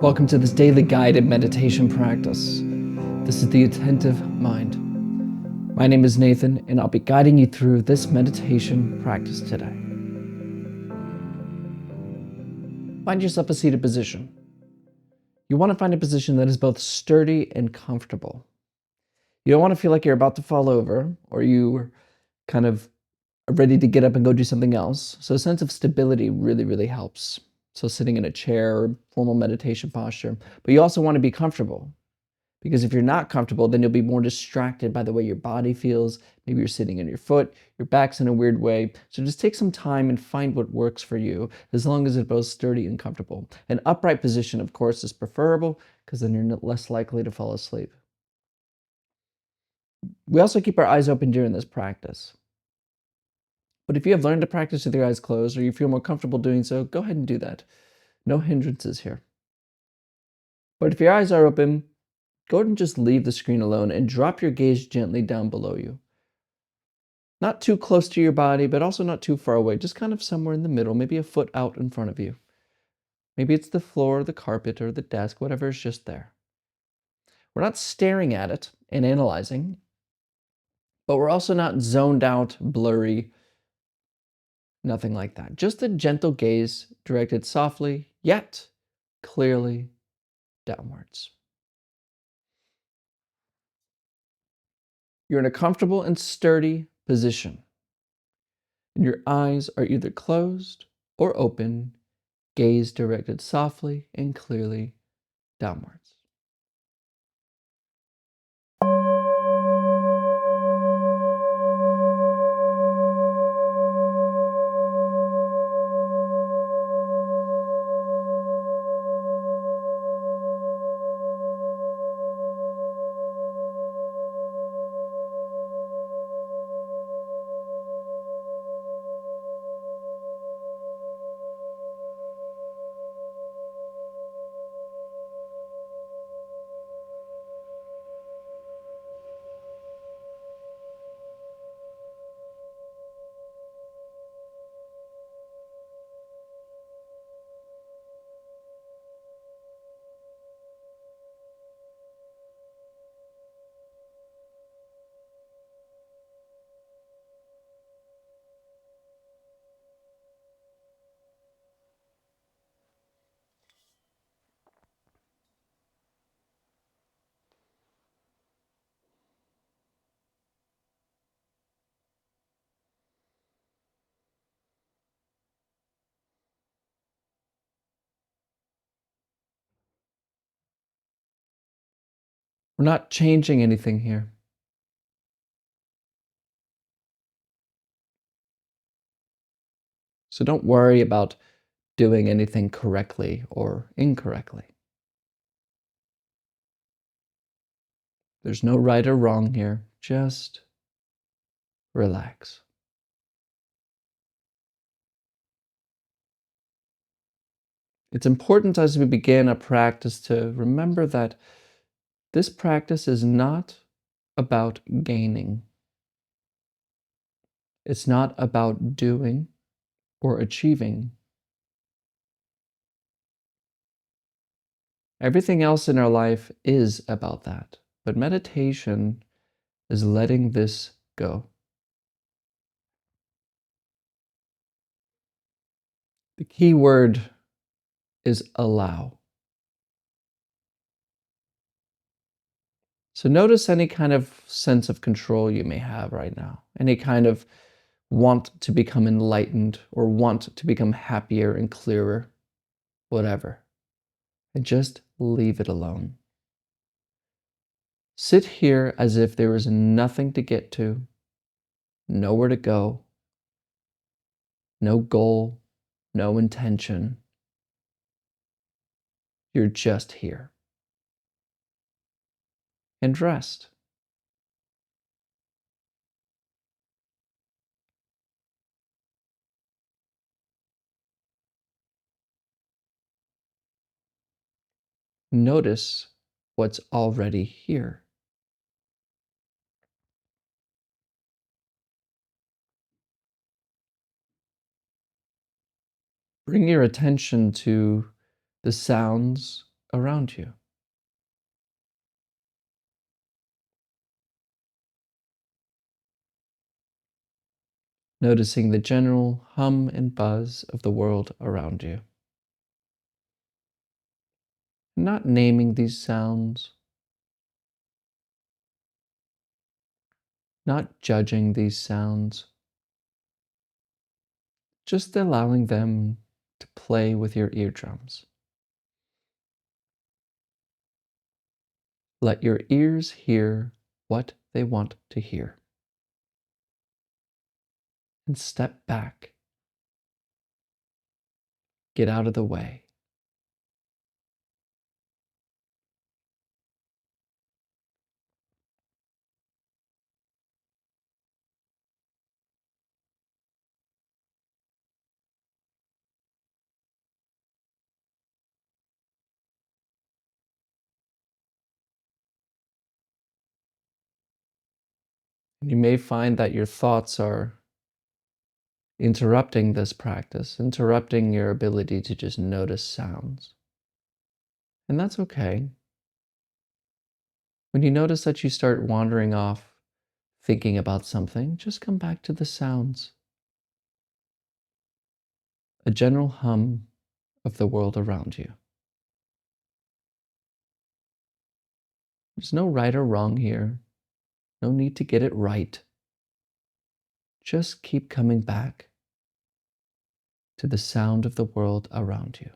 Welcome to this daily guided meditation practice. This is the Attentive Mind. My name is Nathan, and I'll be guiding you through this meditation practice today. Find yourself a seated position. You want to find a position that is both sturdy and comfortable. You don't want to feel like you're about to fall over, or you're kind of ready to get up and go do something else. So a sense of stability really helps. So sitting in a chair or formal meditation posture. But you also want to be comfortable. Because if you're not comfortable, then you'll be more distracted by the way your body feels. Maybe you're sitting on your foot, your back's in a weird way. So just take some time and find what works for you, as long as it's both sturdy and comfortable. An upright position, of course, is preferable because then you're less likely to fall asleep. We also keep our eyes open during this practice. But if you have learned to practice with your eyes closed or you feel more comfortable doing so, go ahead and do that. No hindrances here. But if your eyes are open, go ahead and just leave the screen alone and drop your gaze gently down below you. Not too close to your body, but also not too far away, just kind of somewhere in the middle, maybe a foot out in front of you. Maybe it's the floor, the carpet, or the desk, whatever is just there. We're not staring at it and analyzing, but we're also not zoned out, blurry, nothing like that. Just a gentle gaze directed softly, yet clearly downwards. You're in a comfortable and sturdy position, and your eyes are either closed or open, gaze directed softly and clearly downwards. We're not changing anything here. So don't worry about doing anything correctly or incorrectly. There's no right or wrong here. Just relax. It's important as we begin a practice to remember that this practice is not about gaining. It's not about doing or achieving. Everything else in our life is about that. But meditation is letting this go. The key word is allow. So notice any kind of sense of control you may have right now, any kind of want to become enlightened or want to become happier and clearer, whatever. And just leave it alone. Sit here as if there is nothing to get to, nowhere to go, no goal, no intention. You're just here. And rest. Notice what's already here. Bring your attention to the sounds around you. Noticing the general hum and buzz of the world around you. Not naming these sounds, not judging these sounds, just allowing them to play with your eardrums. Let your ears hear what they want to hear. And step back. Get out of the way. You may find that your thoughts are interrupting this practice, interrupting your ability to just notice sounds. And that's okay. When you notice that you start wandering off thinking about something, just come back to the sounds. A general hum of the world around you. There's no right or wrong here. No need to get it right. Just keep coming back to the sound of the world around you.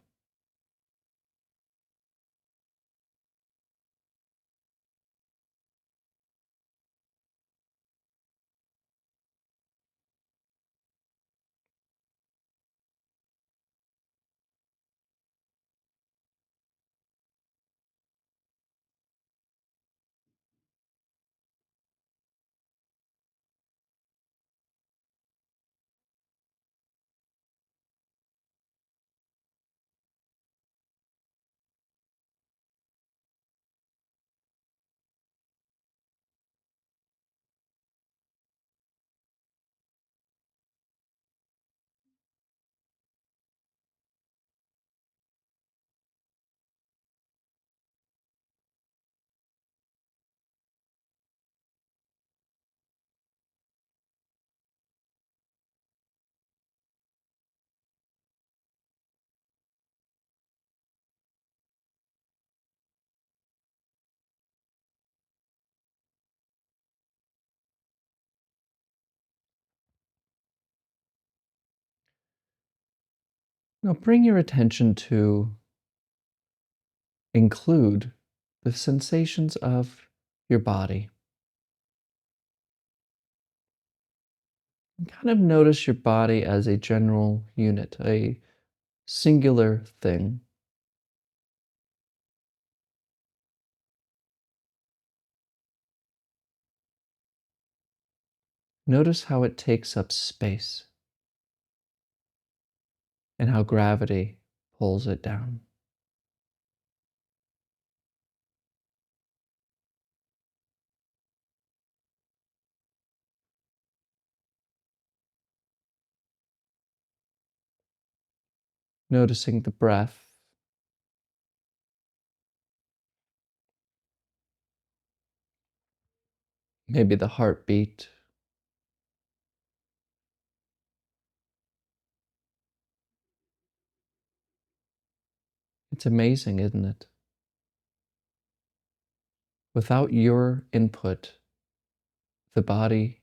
Now bring your attention to include the sensations of your body. And kind of notice your body as a general unit, a singular thing. Notice how it takes up space and how gravity pulls it down. Noticing the breath, maybe the heartbeat. It's amazing, isn't it? Without your input, the body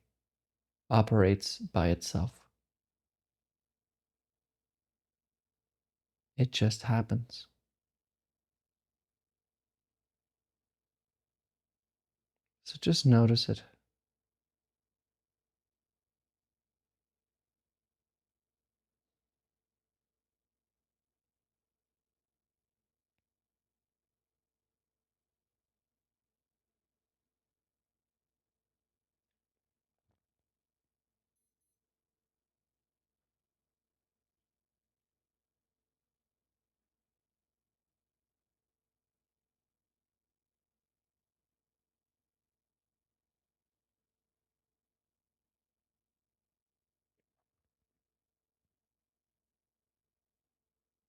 operates by itself. It just happens. So just notice it.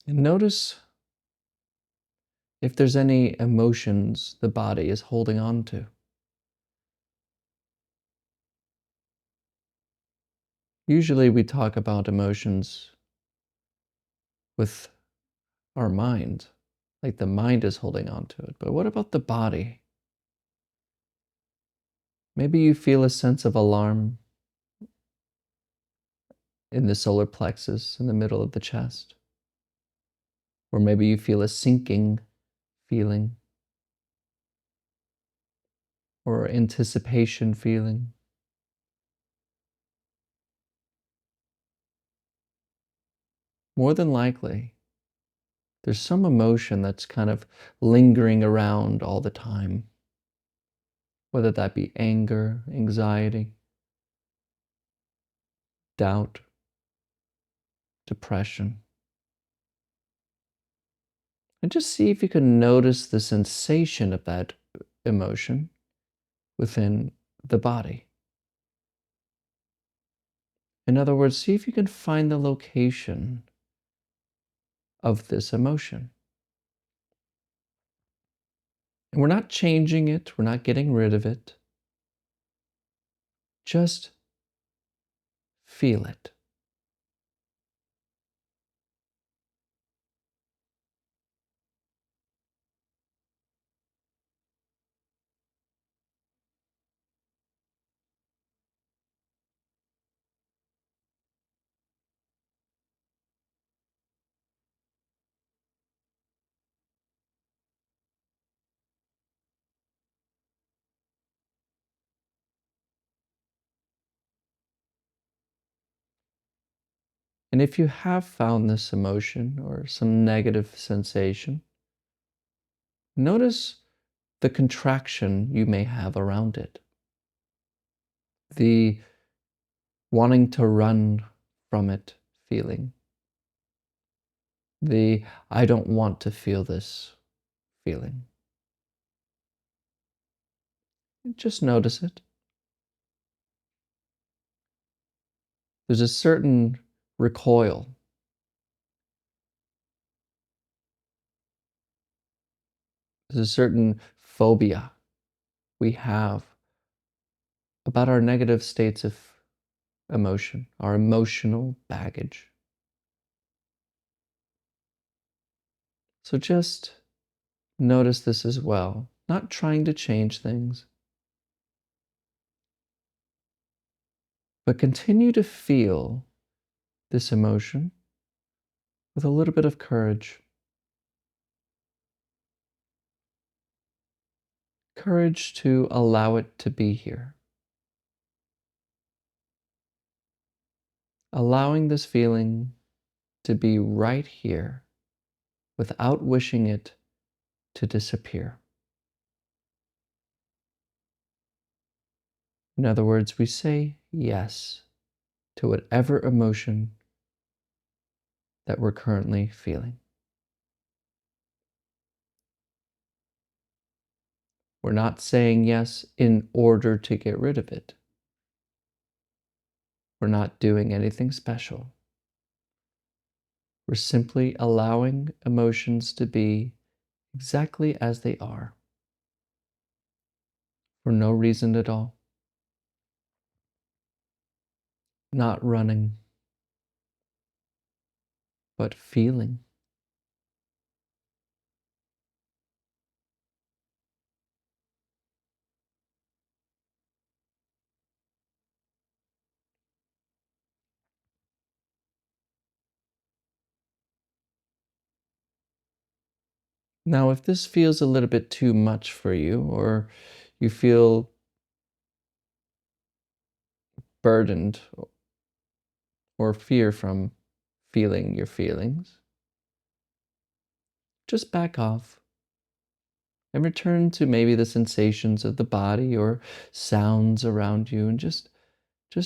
And notice if there's any emotions the body is holding on to. Usually we talk about emotions with our mind, like the mind is holding on to it. But what about the body? Maybe you feel a sense of alarm in the solar plexus in the middle of the chest. Or maybe you feel a sinking feeling or anticipation feeling. More than likely, there's some emotion that's kind of lingering around all the time, whether that be anger, anxiety, doubt, depression. And just see if you can notice the sensation of that emotion within the body. In other words, see if you can find the location of this emotion. And we're not changing it, we're not getting rid of it. Just feel it. And if you have found this emotion or some negative sensation, notice the contraction you may have around it, the wanting to run from it feeling, the I don't want to feel this feeling. Just notice it. There's a certain recoil. There's a certain phobia we have about our negative states of emotion, our emotional baggage. So just notice this as well, not trying to change things, but continue to feel this emotion with a little bit of courage. Courage to allow it to be here. Allowing this feeling to be right here without wishing it to disappear. In other words, we say yes to whatever emotion that we're currently feeling. We're not saying yes in order to get rid of it. We're not doing anything special. We're simply allowing emotions to be exactly as they are, for no reason at all. Not running, but feeling. Now, if this feels a little bit too much for you, or you feel burdened or fear from feeling your feelings, just back off and return to maybe the sensations of the body or sounds around you and just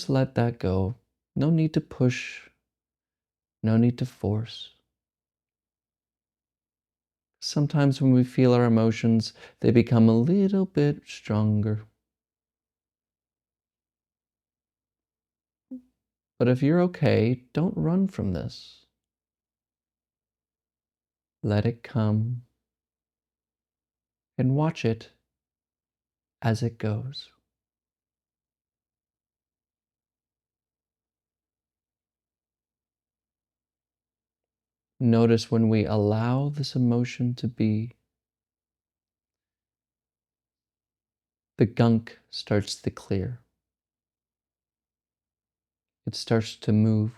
let that go. No need to push, no need to force. Sometimes when we feel our emotions, they become a little bit stronger. But if you're okay, don't run from this. Let it come. and watch it as it goes. Notice when we allow this emotion to be, the gunk starts to clear. It starts to move.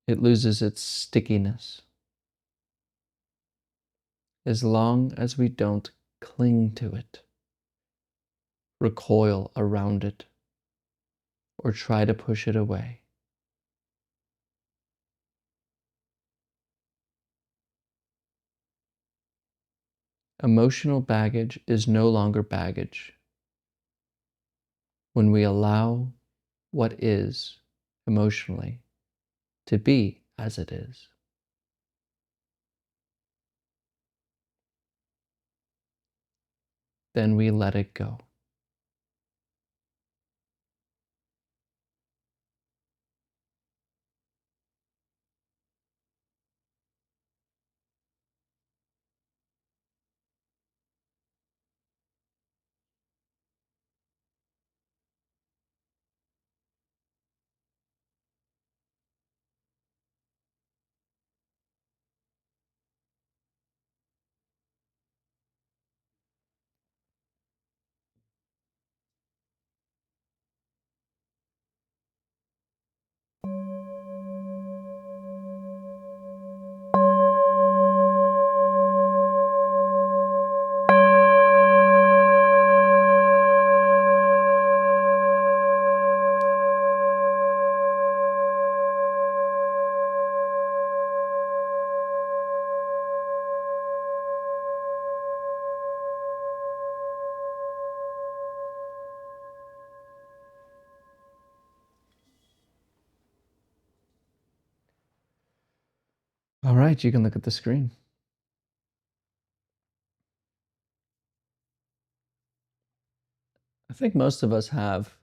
It loses its stickiness. As long as we don't cling to it, recoil around it, or try to push it away. Emotional baggage is no longer baggage when we allow what is emotionally to be as it is. Then we let it go. All right, you can look at the screen. I think most of us have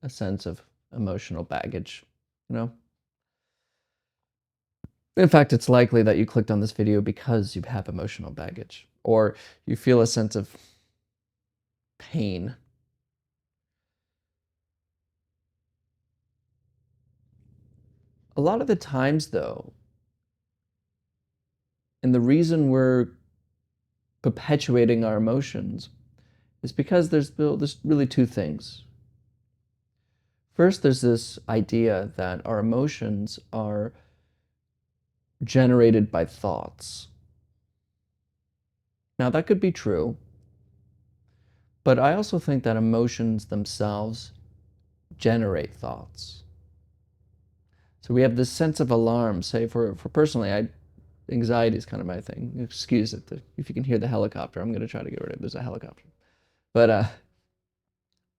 a sense of emotional baggage, you know? In fact, it's likely that you clicked on this video because you have emotional baggage, or you feel a sense of pain. A lot of the times, though, and the reason we're perpetuating our emotions is because there's really two things. First, there's this idea that our emotions are generated by thoughts. Now, that could be true, but I also think that emotions themselves generate thoughts. So we have this sense of alarm. Say for personally, anxiety is kind of my thing. Excuse it if you can hear the helicopter. I'm going to try to get rid of it. There's a helicopter. But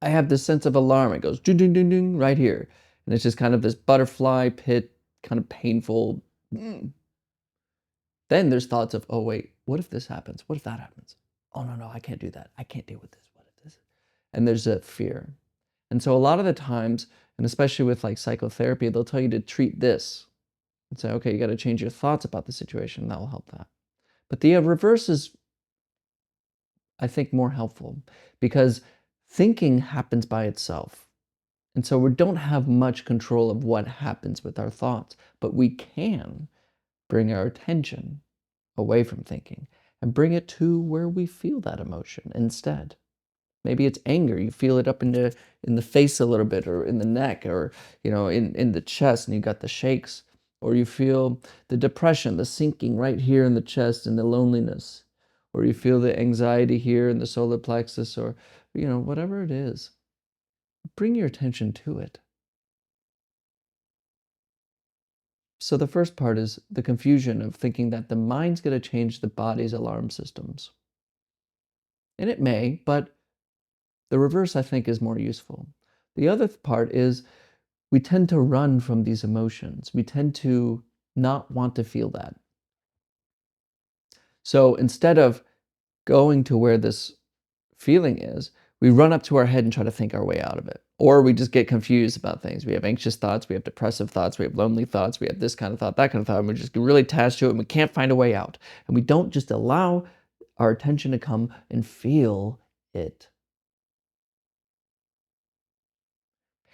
I have this sense of alarm. It goes ding ding ding ding right here, and it's just kind of this butterfly pit, kind of painful. Then there's thoughts of, oh wait, what if this happens? What if that happens? Oh no, I can't do that. I can't deal with this. What if this? And there's a fear. And so a lot of the times, and especially with like psychotherapy, they'll tell you to treat this and say, okay, you got to change your thoughts about the situation. That will help that. But the reverse is, I think, more helpful because thinking happens by itself. And so we don't have much control of what happens with our thoughts, but we can bring our attention away from thinking and bring it to where we feel that emotion instead. Maybe it's anger. You feel it up in the face a little bit, or in the neck, or in the chest, and you got the shakes. Or you feel the depression, the sinking right here in the chest, and the loneliness. Or you feel the anxiety here in the solar plexus, or whatever it is. Bring your attention to it. So the first part is the confusion of thinking that the mind's going to change the body's alarm systems. And it may, but the reverse, I think, is more useful. The other part is we tend to run from these emotions. We tend to not want to feel that. So instead of going to where this feeling is, We run up to our head and try to think our way out of it. Or we just get confused about things. We have anxious thoughts, we have depressive thoughts, we have lonely thoughts, we have this kind of thought, that kind of thought, and we just get really attached to it and we can't find a way out. And we don't just allow our attention to come and feel it.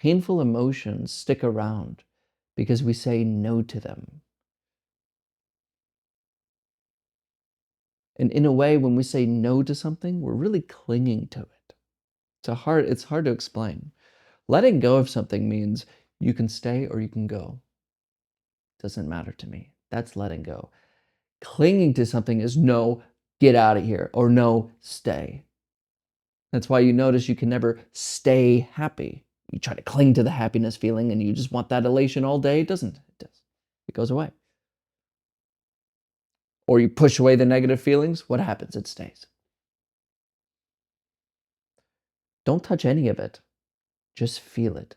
Painful emotions stick around because we say no to them. And in a way, when we say no to something, we're really clinging to it. It's hard to explain. Letting go of something means you can stay or you can go. Doesn't matter to me. That's letting go. Clinging to something is no, get out of here, or no, stay. That's why you notice you can never stay happy. You try to cling to the happiness feeling and you just want that elation all day. It doesn't. It does. It goes away. Or you push away the negative feelings. What happens? It stays. Don't touch any of it. Just feel it.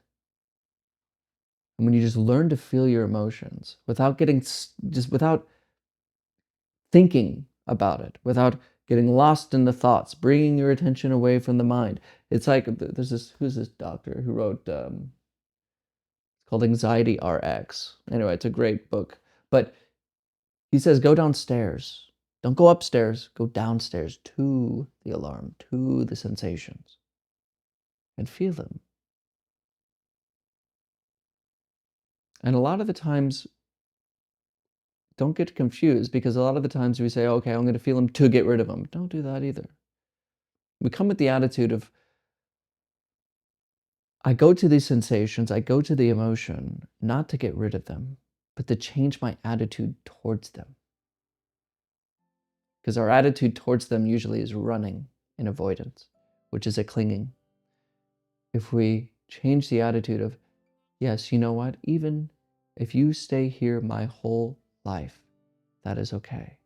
And when you just learn to feel your emotions without without thinking about it, without getting lost in the thoughts, bringing your attention away from the mind. It's like who's this doctor who wrote, it's called Anxiety RX. Anyway, it's a great book. But he says, go downstairs. Don't go upstairs, go downstairs to the alarm, to the sensations, and feel them. And a lot of the times, don't get confused because a lot of the times we say, okay, I'm going to feel them to get rid of them. Don't do that either. We come with the attitude of, I go to these sensations, I go to the emotion, not to get rid of them, but to change my attitude towards them. Because our attitude towards them usually is running and avoidance, which is a clinging. If we change the attitude of, yes, you know what, even if you stay here my whole life, that is okay.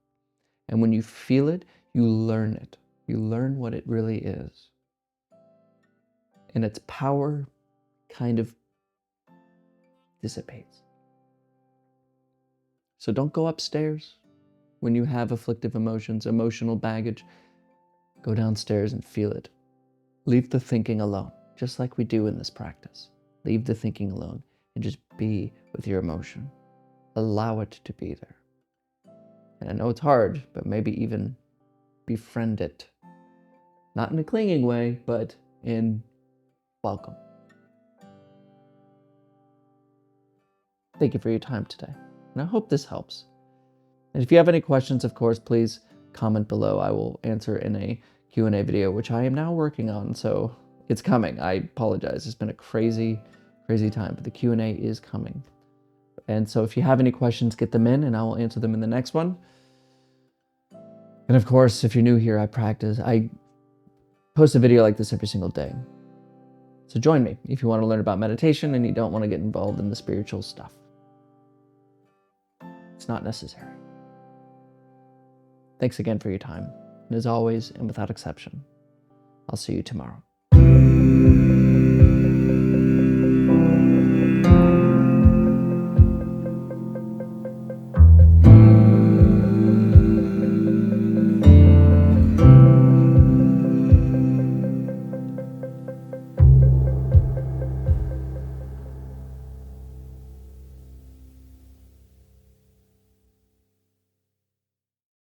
And when you feel it, you learn it. You learn what it really is. And its power kind of dissipates. So don't go upstairs when you have afflictive emotions, emotional baggage. Go downstairs and feel it. Leave the thinking alone, just like we do in this practice. Leave the thinking alone and just be with your emotion. Allow it to be there. And I know it's hard, but maybe even befriend it. Not in a clinging way, but in welcome. Thank you for your time today, and I hope this helps. And if you have any questions, of course, please comment below. I will answer in a Q&A video, which I am now working on, so it's coming. I apologize. It's been a crazy, crazy time, but the Q&A is coming. And so if you have any questions, get them in, and I will answer them in the next one. And of course, if you're new here, I post a video like this every single day. So join me if you want to learn about meditation and you don't want to get involved in the spiritual stuff. It's not necessary. Thanks again for your time. And as always, and without exception, I'll see you tomorrow.